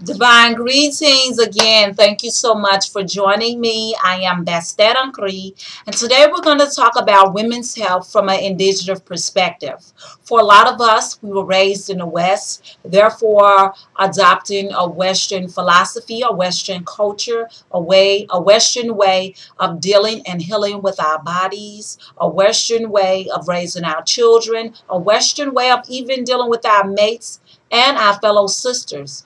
Divine greetings again. Thank you so much for joining me. I am Bastet Ankri, and today we're going to talk about women's health from an indigenous perspective. For a lot of us, we were raised in the West, therefore adopting a Western philosophy, a Western culture, a Western way of dealing and healing with our bodies, a Western way of raising our children, a Western way of even dealing with our mates and our fellow sisters.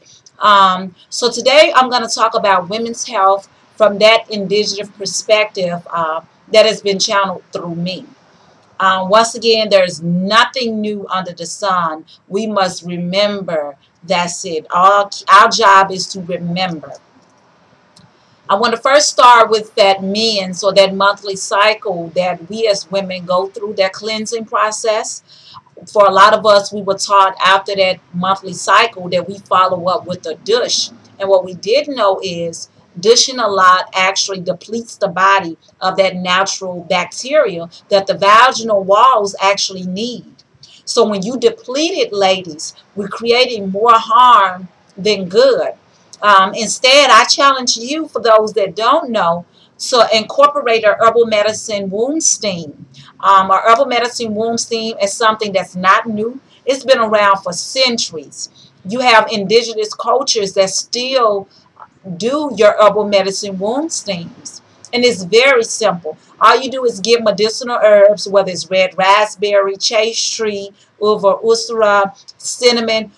So today I'm going to talk about women's health from that indigenous perspective that has been channeled through me. Once again, there's nothing new under the sun. We must remember. That's it. Our job is to remember. I want to first start with that men's or that monthly cycle that we as women go through, that cleansing process. For a lot of us, we were taught after that monthly cycle that we follow up with a douche. And what we didn't know is douching a lot actually depletes the body of that natural bacteria that the vaginal walls actually need. So when you deplete it, ladies, we're creating more harm than good. Instead, I challenge you, for those that don't know, to incorporate a herbal medicine womb steam. A herbal medicine womb steam is something that's not new. It's been around for centuries. You have indigenous cultures that still do your herbal medicine womb steams. And it's very simple. All you do is get medicinal herbs, whether it's red raspberry, chase tree, uva usura, cinnamon,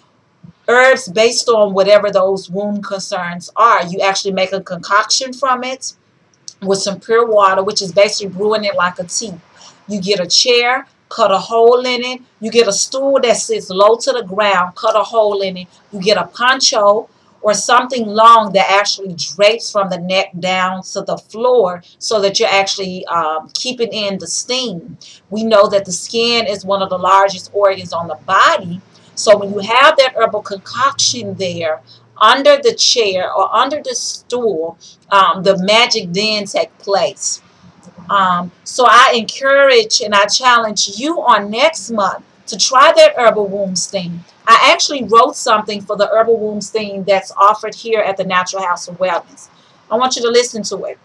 herbs based on whatever those womb concerns are. You actually make a concoction from it with some pure water, which is basically brewing it like a tea. You get a chair, cut a hole in it. You get a stool that sits low to the ground, cut a hole in it. You get a poncho or something long that actually drapes from the neck down to the floor so that you're actually keeping in the steam. We know that the skin is one of the largest organs on the body. So when you have that herbal concoction there under the chair or under the stool, the magic then takes place. So I encourage and I challenge you on next month to try that herbal womb steam. I actually wrote something for the herbal womb steam that's offered here at the Natural House of Wellness. I want you to listen to it.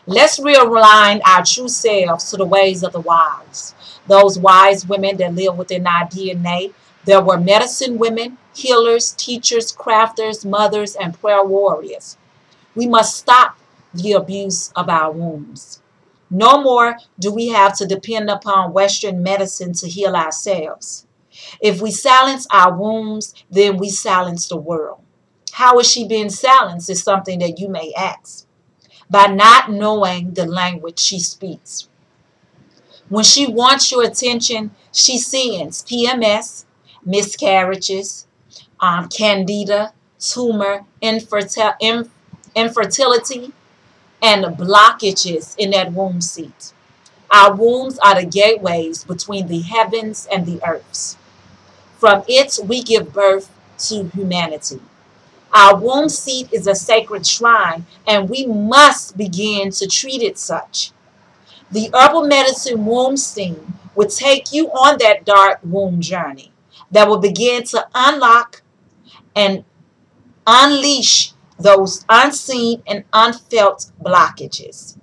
Let's realign our true selves to the ways of the wise. Those wise women that live within our DNA. There were medicine women, healers, teachers, crafters, mothers, and prayer warriors. We must stop the abuse of our wombs. No more do we have to depend upon Western medicine to heal ourselves. If we silence our wombs, then we silence the world. How is she being silenced is something that you may ask. By not knowing the language she speaks. When she wants your attention, she sends PMS, miscarriages, candida, tumor, infertility, and blockages in that womb seat. Our wombs are the gateways between the heavens and the earths. From it, we give birth to humanity. Our womb seat is a sacred shrine, and we must begin to treat it such. The herbal medicine womb steam will take you on that dark womb journey that will begin to unlock and unleash those unseen and unfelt blockages.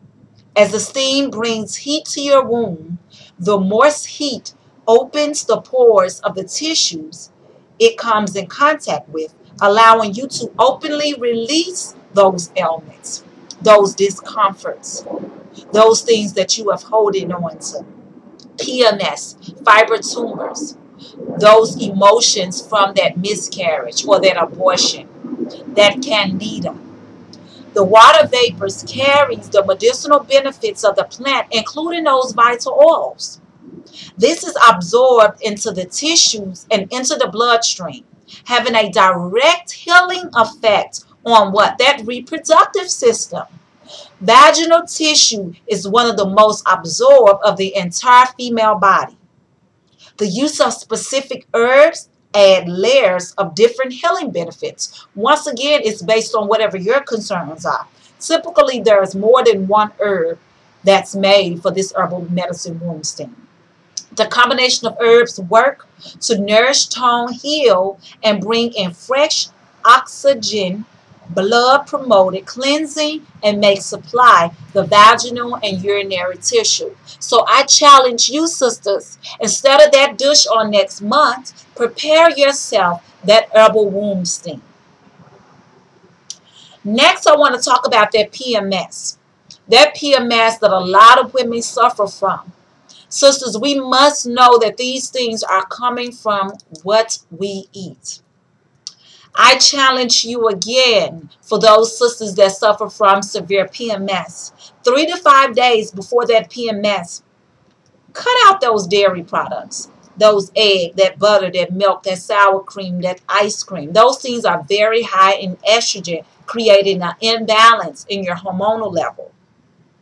As the steam brings heat to your womb, the more heat opens the pores of the tissues it comes in contact with, allowing you to openly release those ailments, those discomforts, those things that you have holding on to. PMS, fiber tumors, those emotions from that miscarriage or that abortion, that candida. The water vapors carries the medicinal benefits of the plant, including those vital oils. This is absorbed into the tissues and into the bloodstream, having a direct healing effect on what? That reproductive system. Vaginal tissue is one of the most absorbed of the entire female body. The use of specific herbs add layers of different healing benefits. Once again, it's based on whatever your concerns are. Typically, there is more than one herb that's made for this herbal medicine womb steam. The combination of herbs work to nourish, tone, heal, and bring in fresh oxygen, blood promoted cleansing, and make supply the vaginal and urinary tissue. So I challenge you, sisters, instead of that dish on next month, prepare yourself that herbal womb steam. Next, I want to talk about that PMS. That PMS that a lot of women suffer from. Sisters, we must know that these things are coming from what we eat. I challenge you again, for those sisters that suffer from severe PMS, 3 to 5 days before that PMS, cut out those dairy products, those eggs, that butter, that milk, that sour cream, that ice cream. Those things are very high in estrogen, creating an imbalance in your hormonal level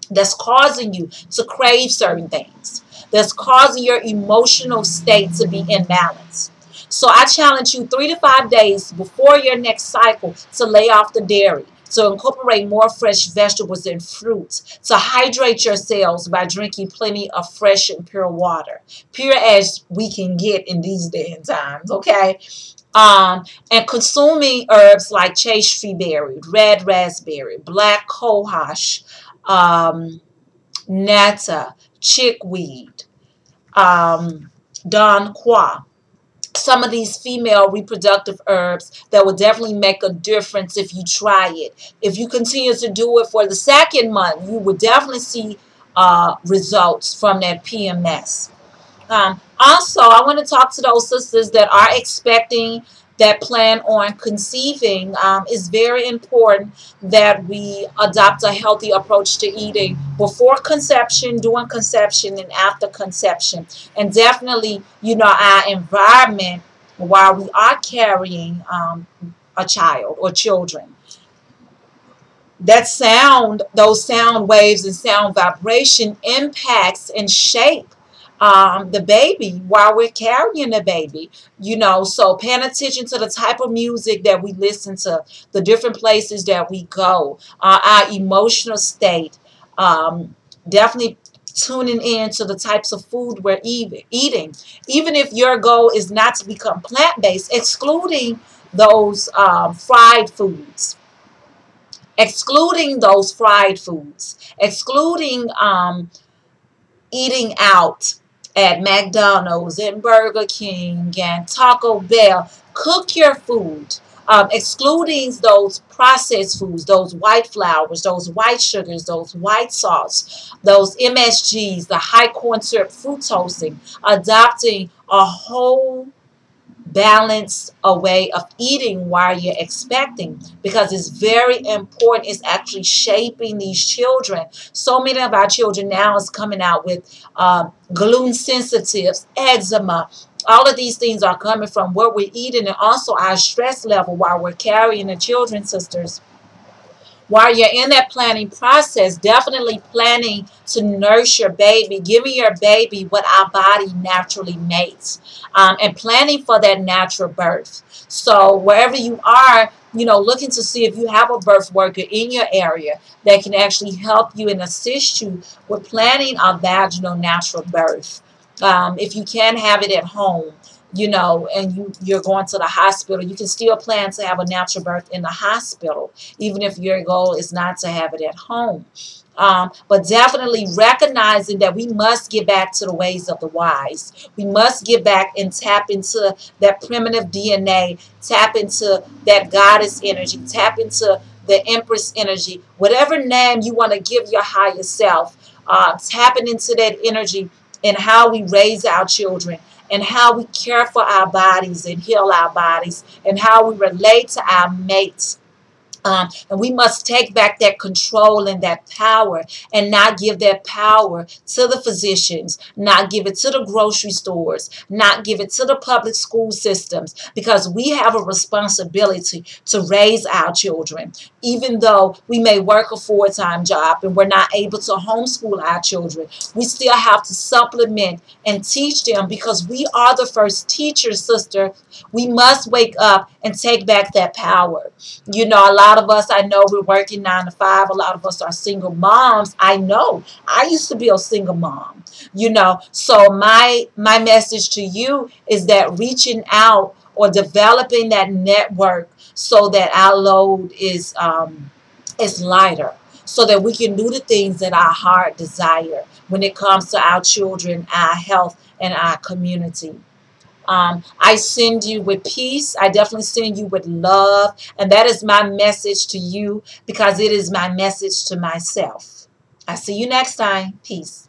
that's causing you to crave certain things, that's causing your emotional state to be imbalanced. So I challenge you 3 to 5 days before your next cycle to lay off the dairy, to incorporate more fresh vegetables and fruits, to hydrate your cells by drinking plenty of fresh and pure water, pure as we can get in these day and times, okay? And consuming herbs like chaste berry, red raspberry, black cohosh, nata, chickweed, Don Qua. Some of these female reproductive herbs that will definitely make a difference if you try it. If you continue to do it for the second month, you will definitely see results from that PMS. Also, I want to talk to those sisters that are expecting, that plan on conceiving. It's very important that we adopt a healthy approach to eating before conception, during conception, and after conception. And definitely, our environment while we are carrying a child or children. That sound, those sound waves and sound vibration impacts and shape the baby while we're carrying the baby, so paying attention to the type of music that we listen to, the different places that we go, our emotional state, definitely tuning in to the types of food we're eating. Even if your goal is not to become plant-based, excluding those fried foods, excluding eating out at McDonald's and Burger King and Taco Bell. Cook your food, excluding those processed foods, those white flours, those white sugars, those white salts, those MSGs, the high corn syrup fructosing, adopting a whole balance a way of eating while you're expecting, because it's very important. It's actually shaping these children. So many of our children now is coming out with gluten sensitives, eczema. All of these things are coming from what we're eating, and also our stress level while we're carrying the children, sisters. While you're in that planning process, definitely planning to nurse your baby, giving your baby what our body naturally makes, and planning for that natural birth. So wherever you are, looking to see if you have a birth worker in your area that can actually help you and assist you with planning a vaginal natural birth. If you can have it at home, and you're going to the hospital, you can still plan to have a natural birth in the hospital, even if your goal is not to have it at home. But definitely recognizing that we must get back to the ways of the wise. We must get back and tap into that primitive DNA, tap into that goddess energy, tap into the empress energy, whatever name you want to give your higher self, tapping into that energy and how we raise our children, and how we care for our bodies and heal our bodies, and how we relate to our mates. And we must take back that control and that power, and not give that power to the physicians, not give it to the grocery stores, not give it to the public school systems, because we have a responsibility to raise our children. Even though we may work a full-time job and we're not able to homeschool our children, we still have to supplement and teach them, because we are the first teachers, sister. We must wake up and take back that power. A lot of us, I know, we're working 9 to 5. A lot of us are single moms. I know. I used to be a single mom. So my message to you is that reaching out or developing that network so that our load is lighter, so that we can do the things that our heart desire when it comes to our children, our health, and our community. I send you with peace. I definitely send you with love. And that is my message to you because it is my message to myself. I see you next time. Peace.